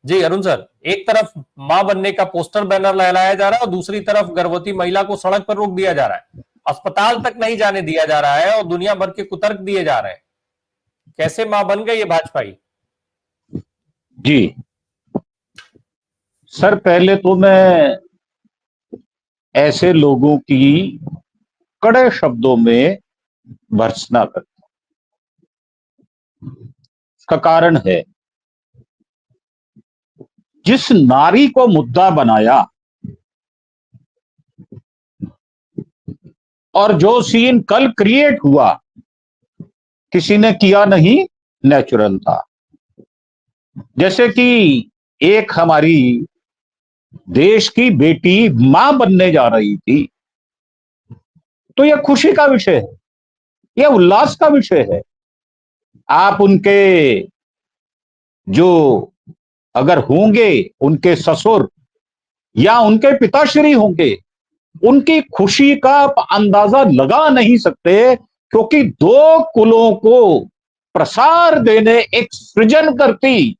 जी Arun sir, एक तरफ मां बनने का पोस्टर बैनर लहराया जा रहा है और दूसरी तरफ गर्भवती महिला को सड़क पर रोक दिया जा रहा है, अस्पताल तक नहीं जाने दिया जा रहा है और दुनिया भर के कुतर्क दिए जा रहे हैं। कैसे मां बन गई ये भाजपाई? जी सर, पहले तो मैं ऐसे लोगों की कड़े शब्दों में भर्त्सना करता हूं। इसका कारण है, जिस नारी को मुद्दा बनाया और जो सीन कल क्रिएट हुआ, किसी ने किया नहीं, नेचुरल था। जैसे कि एक हमारी देश की बेटी मां बनने जा रही थी, तो यह खुशी का विषय है, यह उल्लास का विषय है। आप उनके जो अगर होंगे, उनके ससुर या उनके पिताश्री होंगे, उनकी खुशी का आप अंदाजा लगा नहीं सकते, क्योंकि दो कुलों को प्रसार देने एक सृजन करती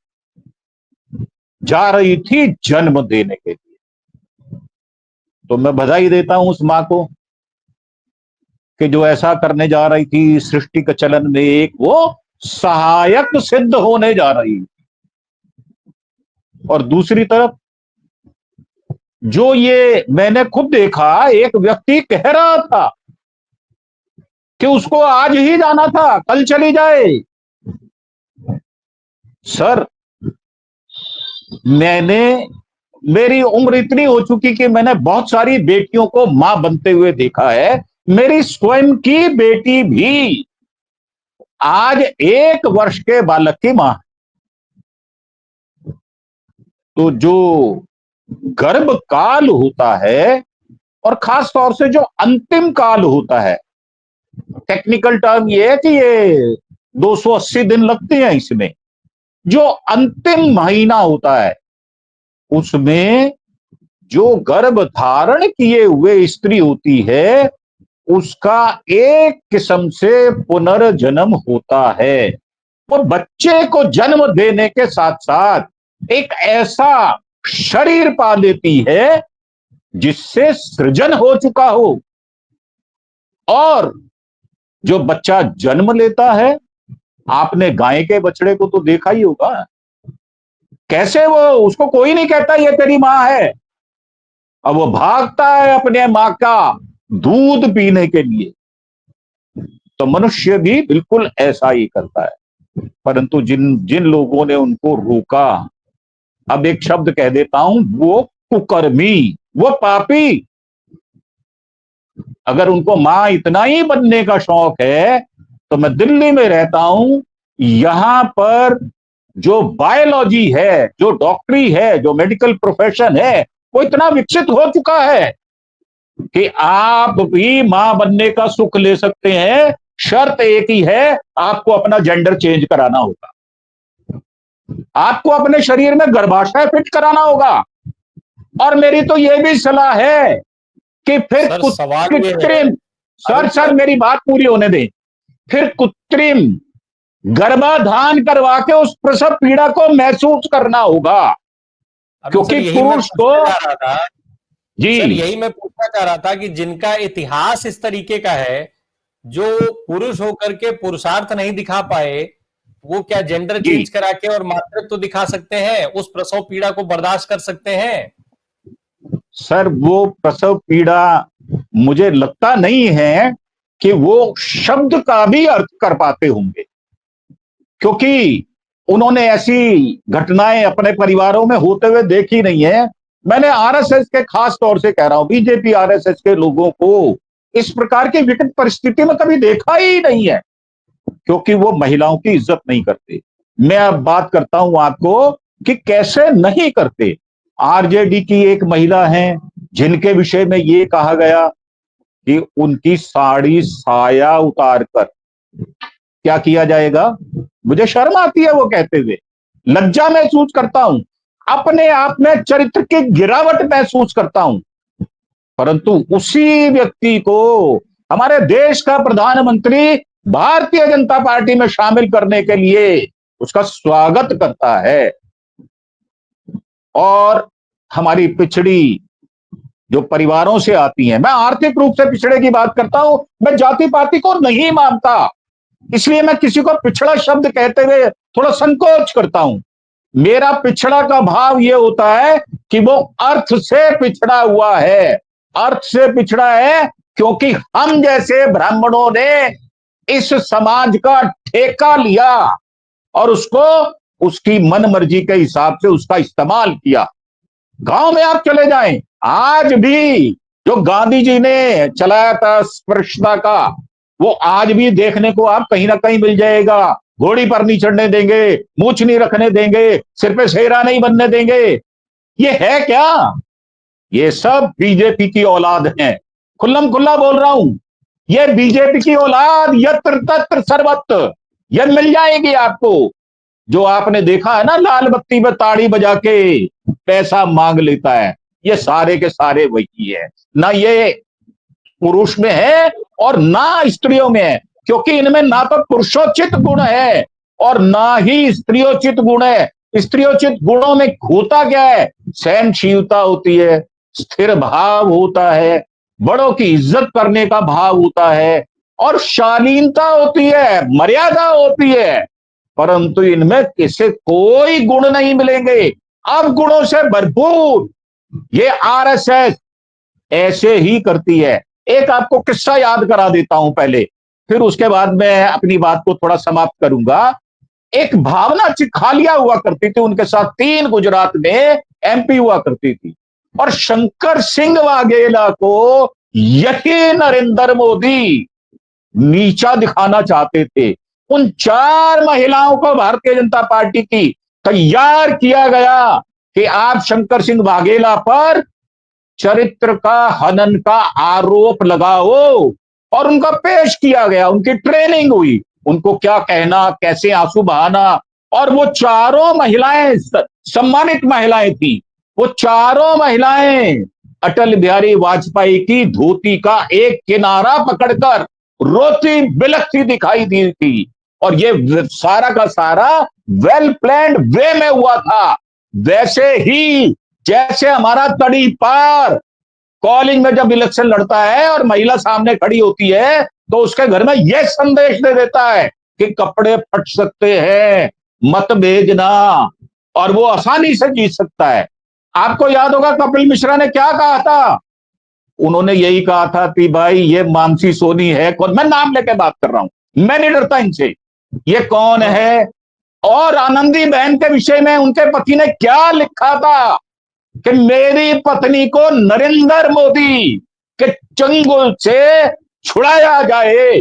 जा रही थी जन्म देने के लिए। तो मैं बधाई देता हूं उस मां को कि जो ऐसा करने जा रही थी, सृष्टि के चलन में एक वो सहायक सिद्ध होने जा रही। और दूसरी तरफ, जो ये मैंने खुद देखा, एक व्यक्ति कह रहा था कि उसको आज ही जाना था, कल चली जाए। सर, मैंने मेरी उम्र इतनी हो चुकी कि मैंने बहुत सारी बेटियों को मां बनते हुए देखा है। मेरी स्वयं की बेटी भी आज 1 वर्ष के बालक की मां। तो जो गर्भ काल होता है, और खास तौर से जो अंतिम काल होता है, टेक्निकल टर्म ये है कि ये 280 दिन लगते हैं इसमें। जो अंतिम महीना होता है, उसमें जो गर्भ धारण किए हुए स्त्री होती है, उसका एक किस्म से पुनर्जन्म होता है। वो बच्चे को जन्म देने के साथ साथ एक ऐसा शरीर पा लेती है जिससे सृजन हो चुका हो। और जो बच्चा जन्म लेता है, आपने गाय के बछड़े को तो देखा ही होगा, कैसे वो, उसको कोई नहीं कहता ये तेरी मां है। अब वो भागता है अपने मां का दूध पीने के लिए। तो मनुष्य भी बिल्कुल ऐसा ही करता है, परंतु जिन जिन लोगों ने उनको रोका, अब एक शब्द कह देता हूं, वो कुकर्मी, वो पापी। अगर उनको मां इतना ही बनने का शौक है, तो मैं दिल्ली में रहता हूं, यहां पर जो बायोलॉजी है, जो डॉक्टरी है, जो मेडिकल प्रोफेशन है, वो इतना विकसित हो चुका है कि आप भी मां बनने का सुख ले सकते हैं। शर्त एक ही है, आपको अपना जेंडर चेंज कराना होगा, आपको अपने शरीर में गर्भाशय फिट कराना होगा। और मेरी तो यह भी सलाह है कि फिर सर सवाल ये है कृत्रिम, सर अरुण सर सर, मेरी बात पूरी होने दें, फिर कृत्रिम गर्भाधान करवा के उस प्रसव पीड़ा को महसूस करना होगा, अरुण सर क्योंकि यही मैं पुरुष को। पूछना चाह रहा था। सर जी यही मैं पूछना चाह रहा था कि जिनका इतिहास इस तरीके का है, जो पुरुष होकर के पुरुषार्थ नहीं दिखा पाए, वो क्या जेंडर जी चेंज करा के और मातृत्व तो दिखा सकते हैं, उस प्रसव पीड़ा को बर्दाश्त कर सकते हैं? सर, वो प्रसव पीड़ा मुझे लगता नहीं है कि वो शब्द का भी अर्थ कर पाते होंगे, क्योंकि उन्होंने ऐसी घटनाएं अपने परिवारों में होते हुए देखी नहीं है। मैंने आरएसएस के, खास तौर से कह रहा हूं, बीजेपी आरएसएस के लोगों को इस प्रकार की विकट परिस्थिति में कभी देखा ही नहीं है, क्योंकि वो महिलाओं की इज्जत नहीं करते। मैं अब बात करता हूं आपको कि कैसे नहीं करते। आरजेडी की एक महिला है, जिनके विषय में यह कहा गया कि उनकी साड़ी साया उतार कर क्या किया जाएगा। मुझे शर्म आती है वो कहते हुए, लज्जा महसूस करता हूं, अपने आप में चरित्र की गिरावट महसूस करता हूं। परंतु उसी व्यक्ति को हमारे देश का प्रधानमंत्री भारतीय जनता पार्टी में शामिल करने के लिए उसका स्वागत करता है। और हमारी पिछड़ी जो परिवारों से आती हैं, मैं आर्थिक रूप से पिछड़े की बात करता हूं, मैं जाति पाति को नहीं मानता, इसलिए मैं किसी को पिछड़ा शब्द कहते हुए थोड़ा संकोच करता हूं। मेरा पिछड़ा का भाव यह होता है कि वो अर्थ से पिछड़ा हुआ है, अर्थ से पिछड़ा है क्योंकि हम जैसे ब्राह्मणों ने इस समाज का ठेका लिया और उसको उसकी मन मर्जी के हिसाब से उसका इस्तेमाल किया। गांव में आप चले जाएं, आज भी जो गांधी जी ने चलाया था स्पृश्यता का, वो आज भी देखने को आप कहीं ना कहीं मिल जाएगा। घोड़ी पर नहीं चढ़ने देंगे, मूछ नहीं रखने देंगे, सिर पे सेहरा नहीं बनने देंगे। ये है क्या? ये सब बीजेपी की औलाद है, खुल्लम खुल्ला बोल रहा हूं। ये बीजेपी की औलाद यत्र तत्र सर्वत्र ये मिल जाएगी आपको। जो आपने देखा है ना, लाल बत्ती में ताड़ी बजा के पैसा मांग लेता है, ये सारे के सारे वही है। ना ये पुरुष में है और ना स्त्रियों में है, क्योंकि इनमें ना तो पुरुषोचित गुण है और ना ही स्त्रियोचित गुण है। स्त्रियोचित गुणों में होता क्या है? सहनशीलता होती है, स्थिर भाव होता है, बड़ों की इज्जत करने का भाव होता है और शालीनता होती है, मर्यादा होती है। परंतु इनमें किसी कोई गुण नहीं मिलेंगे, अब गुणों से भरपूर। ये आरएसएस ऐसे ही करती है। एक आपको किस्सा याद करा देता हूं पहले, फिर उसके बाद मैं अपनी बात को थोड़ा समाप्त करूंगा। एक भावना चिखालिया हुआ करती थी, उनके साथ 3 गुजरात में एमपी हुआ करती थी और शंकर सिंह वाघेला को यही नरेंद्र मोदी नीचा दिखाना चाहते थे। उन 4 महिलाओं को भारतीय जनता पार्टी की तैयार किया गया कि आप शंकर सिंह वाघेला पर चरित्र का हनन का आरोप लगाओ, और उनका पेश किया गया, उनकी ट्रेनिंग हुई, उनको क्या कहना, कैसे आंसू बहाना। और वो चारों महिलाएं सम्मानित महिलाएं थी। वो चारों महिलाएं अटल बिहारी वाजपेयी की धोती का एक किनारा पकड़कर रोती बिलखती दिखाई दी थी। और ये सारा का सारा वेल प्लान्ड वे में हुआ था। वैसे ही जैसे हमारा तड़ी पार कॉलेज में जब इलेक्शन लड़ता है और महिला सामने खड़ी होती है तो उसके घर में यह संदेश दे देता है कि कपड़े फट सकते हैं, मत भेजना, और वो आसानी से जीत सकता है। आपको याद होगा कपिल मिश्रा ने क्या कहा था? उन्होंने यही कहा था कि भाई ये मानसी सोनी है कौन, मैं नाम लेके बात कर रहा हूं, मैं नहीं डरता इनसे, ये कौन है। और आनंदी बहन के विषय में उनके पति ने क्या लिखा था कि मेरी पत्नी को नरेंद्र मोदी के चंगुल से छुड़ाया जाए।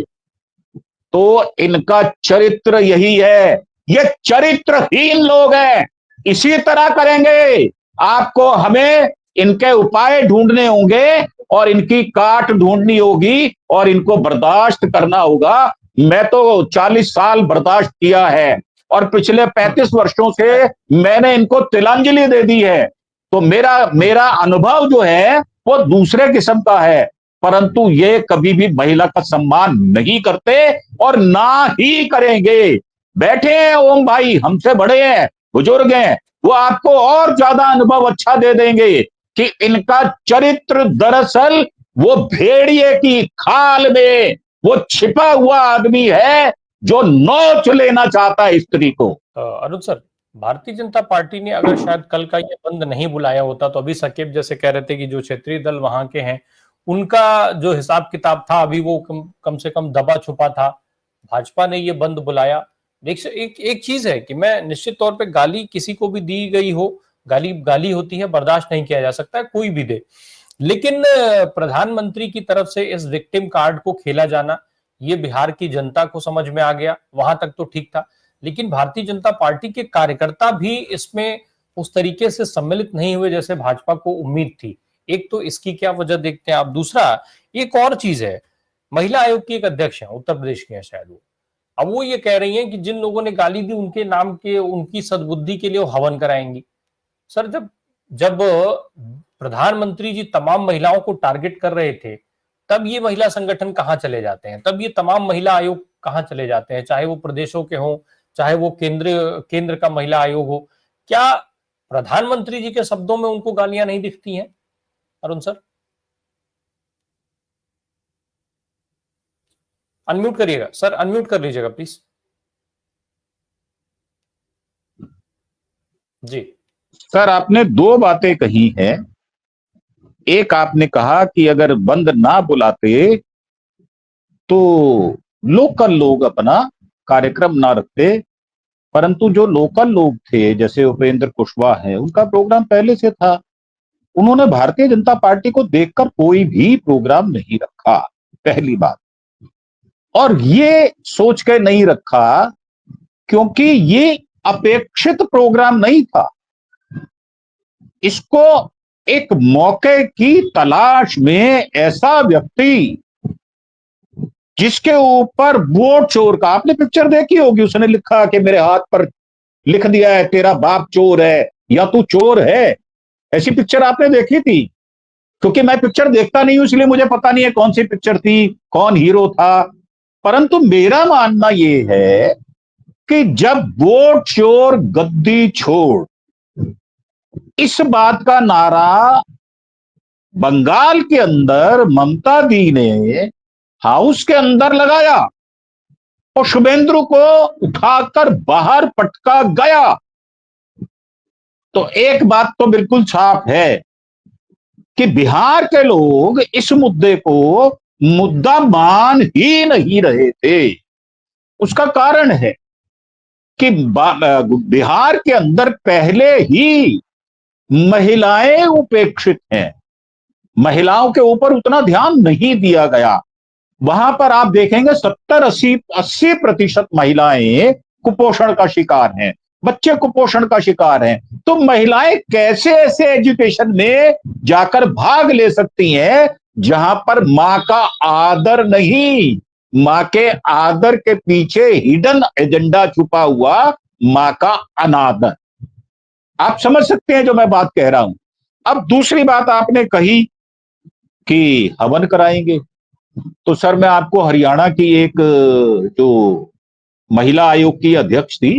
तो इनका चरित्र यही है, ये चरित्रहीन लोग हैं। इसी तरह करेंगे आपको, हमें इनके उपाय ढूंढने होंगे और इनकी काट ढूंढनी होगी और इनको बर्दाश्त करना होगा। मैं तो 40 साल बर्दाश्त किया है और पिछले 35 वर्षों से मैंने इनको तिलांजलि दे दी है। तो मेरा मेरा अनुभव जो है वो दूसरे किस्म का है, परंतु ये कभी भी महिला का सम्मान नहीं करते और ना ही करेंगे। बैठे हैं ओम भाई, हमसे बड़े हैं, बुजुर्ग हैं, वो आपको और ज्यादा अनुभव अच्छा दे देंगे कि इनका चरित्र दरअसल वो भेड़िए की खाल में वो छिपा हुआ आदमी है जो नोच लेना चाहता है स्त्री को। अनुज सर, भारतीय जनता पार्टी ने अगर शायद कल का ये बंद नहीं बुलाया होता तो अभी सकेब जैसे कह रहे थे कि जो क्षेत्रीय दल वहां के हैं उनका जो हिसाब किताब था अभी वो कम से कम दबा छुपा था। भाजपा ने ये बंद बुलाया। एक चीज है कि मैं निश्चित तौर पे गाली किसी को भी दी गई हो, गाली गाली होती है, बर्दाश्त नहीं किया जा सकता है, कोई भी दे। लेकिन प्रधानमंत्री की तरफ से इस विक्टिम कार्ड को खेला जाना, ये बिहार की जनता को समझ में आ गया, वहां तक तो ठीक था। लेकिन भारतीय जनता पार्टी के कार्यकर्ता भी इसमें उस तरीके से सम्मिलित नहीं हुए जैसे भाजपा को उम्मीद थी। एक तो इसकी क्या वजह देखते हैं आप। दूसरा एक और चीज है, महिला आयोग की एक अध्यक्ष है, उत्तर प्रदेश के हैं शायद वो। अब वो ये कह रही हैं कि जिन लोगों ने गाली दी उनके नाम के, उनकी सद्बुद्धि के लिए वो हवन कराएंगी। सर, जब जब प्रधानमंत्री जी तमाम महिलाओं को टारगेट कर रहे थे तब ये महिला संगठन कहां चले जाते हैं, तब ये तमाम महिला आयोग कहां चले जाते हैं, चाहे वो प्रदेशों के हों, चाहे वो केंद्र का महिला आयोग हो। क्या प्रधानमंत्री जी के शब्दों में उनको गालियां नहीं दिखती हैं अरुण सर? अनम्यूट करिएगा सर, अनम्यूट कर लीजिएगा प्लीज। जी सर, आपने दो बातें कही हैं। एक, आपने कहा कि अगर बंद ना बुलाते तो लोकल लोग अपना कार्यक्रम ना रखते, परंतु जो लोकल लोग थे जैसे उपेंद्र कुशवाहा है, उनका प्रोग्राम पहले से था। उन्होंने भारतीय जनता पार्टी को देखकर कोई भी प्रोग्राम नहीं रखा, पहली बात। और ये सोच के नहीं रखा क्योंकि ये अपेक्षित प्रोग्राम नहीं था। इसको एक मौके की तलाश में ऐसा व्यक्ति जिसके ऊपर वोट चोर का, आपने पिक्चर देखी होगी, उसने लिखा कि मेरे हाथ पर लिख दिया है तेरा बाप चोर है या तू चोर है। ऐसी पिक्चर आपने देखी थी? क्योंकि मैं पिक्चर देखता नहीं हूं इसलिए मुझे पता नहीं है कौन सी पिक्चर थी, कौन हीरो था। परंतु मेरा मानना यह है कि जब वोट चोर गद्दी छोड़, इस बात का नारा बंगाल के अंदर ममता दी ने हाउस के अंदर लगाया और शुभेंदु को उठाकर बाहर पटका गया, तो एक बात तो बिल्कुल साफ है कि बिहार के लोग इस मुद्दे को मुद्दा मान ही नहीं रहे थे। उसका कारण है कि बिहार के अंदर पहले ही महिलाएं उपेक्षित हैं, महिलाओं के ऊपर उतना ध्यान नहीं दिया गया। वहां पर आप देखेंगे 70-80% महिलाएं कुपोषण का शिकार हैं, बच्चे कुपोषण का शिकार हैं। तो महिलाएं कैसे ऐसे एजुकेशन में जाकर भाग ले सकती हैं जहां पर मां का आदर नहीं, मां के आदर के पीछे हिडन एजेंडा छुपा हुआ, मां का अनादर। आप समझ सकते हैं जो मैं बात कह रहा हूं। अब दूसरी बात आपने कही कि हवन कराएंगे, तो सर मैं आपको हरियाणा की एक जो महिला आयोग की अध्यक्ष थी,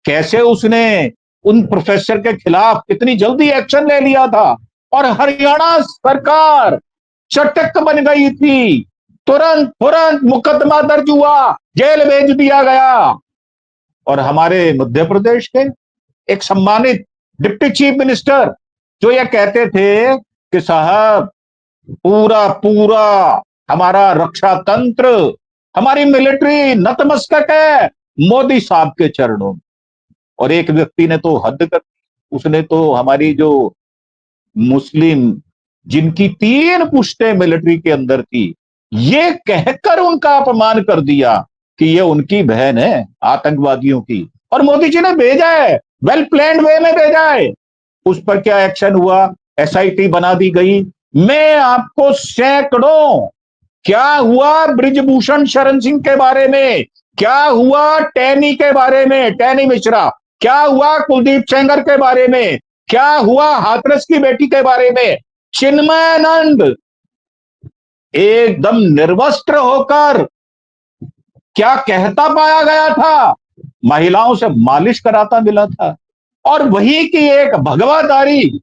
कैसे उसने उन प्रोफेसर के खिलाफ कितनी जल्दी एक्शन ले लिया था और हरियाणा सरकार चटक बन गई थी। तुरंत तुरंत मुकदमा दर्ज हुआ, जेल भेज दिया गया। और हमारे मध्य प्रदेश के एक सम्मानित डिप्टी चीफ मिनिस्टर जो ये कहते थे कि साहब पूरा पूरा हमारा रक्षा तंत्र, हमारी मिलिट्री नतमस्तक है मोदी साहब के चरणों में। और एक व्यक्ति ने तो हद कर दी, उसने तो हमारी जो मुस्लिम जिनकी 3 पुश्तें मिलिट्री के अंदर थी, ये कहकर उनका अपमान कर दिया कि ये उनकी बहन है आतंकवादियों की। और मोदी जी ने भेजा है, वेल प्लान्ड वे में भेजा है। उस पर क्या एक्शन हुआ? एसआईटी बना दी गई। मैं आपको सैकड़ों, क्या हुआ ब्रिजभूषण शरण सिंह के बारे में, क्या हुआ टैनी के बारे में, टैनी मिश्रा, क्या हुआ कुलदीप सेंगर के बारे में, क्या हुआ हाथरस की बेटी के बारे में, चिन्मयानंद एकदम निर्वस्त्र होकर क्या कहता पाया गया था, महिलाओं से मालिश कराता मिला था। और वही की एक भगवादारी,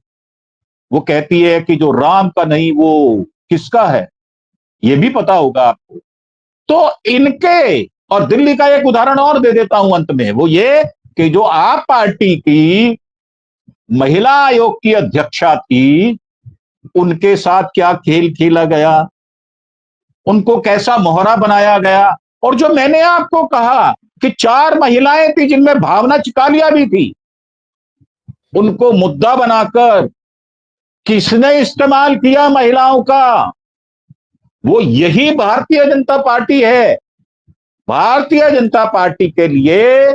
वो कहती है कि जो राम का नहीं वो किसका है, ये भी पता होगा आपको। तो इनके, और दिल्ली का एक उदाहरण और दे देता हूं अंत में, वो ये कि जो आप पार्टी की महिला आयोग की अध्यक्षा थी, उनके साथ क्या खेल खेला गया, उनको कैसा मोहरा बनाया गया। और जो मैंने आपको कहा कि 4 महिलाएं थी जिनमें भावना चिकालिया भी थी, उनको मुद्दा बनाकर किसने इस्तेमाल किया महिलाओं का? वो यही भारतीय जनता पार्टी है। भारतीय जनता पार्टी के लिए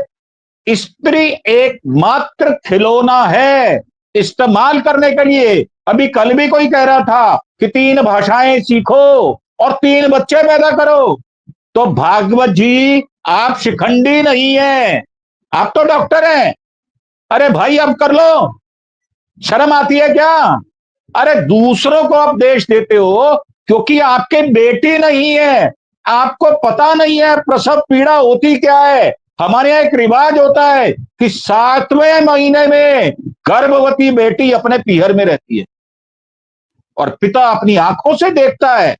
स्त्री एकमात्र खिलौना है इस्तेमाल करने के लिए। अभी कल भी कोई कह रहा था कि 3 भाषाएं सीखो और 3 बच्चे पैदा करो। तो भागवत जी, आप शिखंडी नहीं है, आप तो डॉक्टर हैं। अरे भाई अब कर लो, शर्म आती है क्या? अरे दूसरों को आप देश देते हो क्योंकि आपके बेटी नहीं है, आपको पता नहीं है प्रसव पीड़ा होती क्या है, हमारे यहाँ एक रिवाज होता है कि 7वें महीने में गर्भवती बेटी अपने पीहर में रहती है और पिता अपनी आंखों से देखता है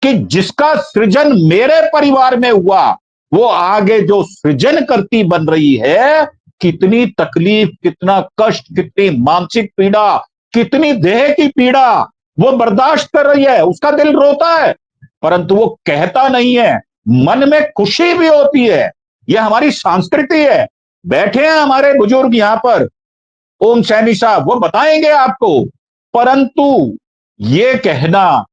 कि जिसका सृजन मेरे परिवार में हुआ वो आगे जो सृजन करती बन रही है, कितनी तकलीफ, कितना कष्ट, कितनी मानसिक पीड़ा, कितनी देह की पीड़ा वो बर्दाश्त कर रही है। उसका दिल रोता है परंतु वो कहता नहीं है, मन में खुशी भी होती है। ये हमारी संस्कृति है। बैठे हैं हमारे बुजुर्ग यहां पर, ओम सैनी साहब, वो बताएंगे आपको। परंतु ये कहना,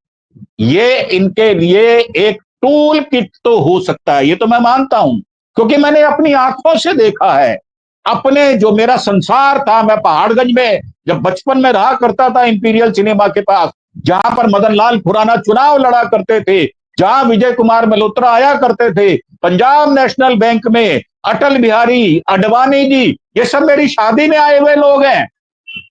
ये इनके लिए एक टूल किट तो हो सकता है, ये तो मैं मानता हूं, क्योंकि मैंने अपनी आंखों से देखा है। अपने जो मेरा संसार था, मैं पहाड़गंज में जब बचपन में रहा करता था इंपीरियल सिनेमा के पास, जहां पर मदन लाल खुराना चुनाव लड़ा करते थे, जहां विजय कुमार मल्होत्रा आया करते थे, पंजाब नेशनल बैंक में अटल बिहारी आडवाणी जी, ये सब मेरी शादी में आए हुए लोग हैं।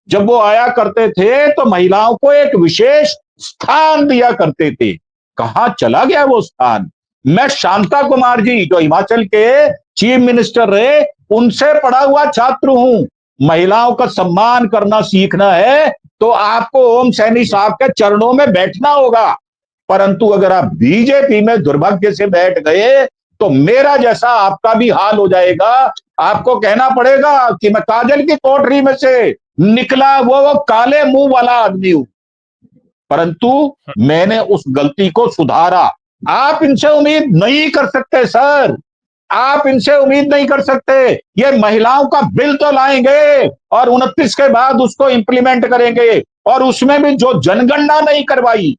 जब वो आया करते थे तो महिलाओं को एक विशेष स्थान दिया करते थे। कहां चला गया वो स्थान? मैं शांता कुमार जी, जो हिमाचल के चीफ मिनिस्टर रहे, उनसे पढ़ा हुआ छात्र हूं। महिलाओं का सम्मान करना सीखना है तो आपको ओम सैनी साहब के चरणों में बैठना होगा। परंतु अगर आप बीजेपी में दुर्भाग्य से बैठ गए तो मेरा जैसा आपका भी हाल हो जाएगा। आपको कहना पड़ेगा कि मैं काजल की कोठरी में से निकला वो काले मुंह वाला आदमी हूं, परंतु मैंने उस गलती को सुधारा। आप इनसे उम्मीद नहीं कर सकते सर, आप इनसे उम्मीद नहीं कर सकते। ये महिलाओं का बिल तो लाएंगे और 29 के बाद उसको इंप्लीमेंट करेंगे, और उसमें भी जो जनगणना नहीं करवाई,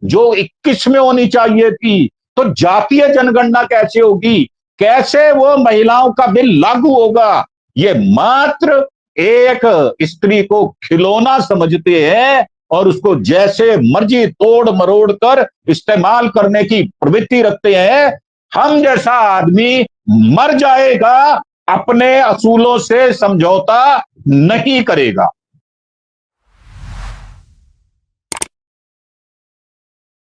जो 21 में होनी चाहिए थी, तो जातीय जनगणना कैसे होगी? कैसे वो महिलाओं का बिल लागू होगा? ये मात्र एक स्त्री को खिलौना समझते हैं और उसको जैसे मर्जी तोड़ मरोड़ कर इस्तेमाल करने की प्रवृत्ति रखते हैं। हम जैसा आदमी मर जाएगा, अपने असूलों से समझौता नहीं करेगा।